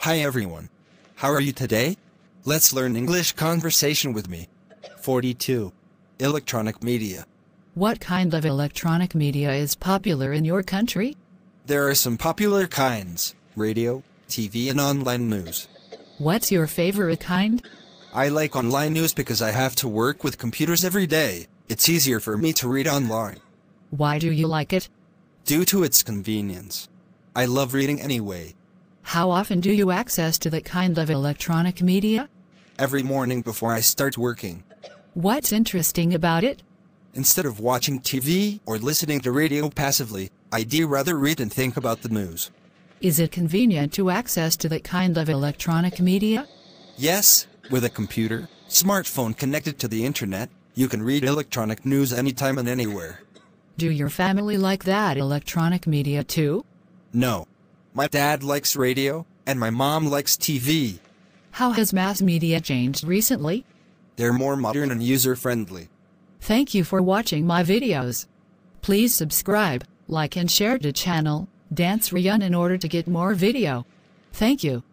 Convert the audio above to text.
Hi everyone. How are you today? Let's learn English conversation with me. 42. Electronic media. What kind of electronic media is popular in your country? There are some popular kinds: radio, TV, and online news. What's your favorite kind? I like online news because I have to work with computers every day. It's easier for me to read online. Why do you like it? Due to its convenience. I love reading anyway. How often do you access to that kind of electronic media? Every morning before I start working. What's interesting about it? Instead of watching TV or listening to radio passively, I'd rather read and think about the news. Is it convenient to access to that kind of electronic media? Yes, with a computer, smartphone connected to the internet, you can read electronic news anytime and anywhere. Do your family like that electronic media too? No. My dad likes radio, and my mom likes TV. How has mass media changed recently? They're more modern and user-friendly. Thank you for watching my videos. Please subscribe, like and share the channel, Sreyoun in order to get more video. Thank you.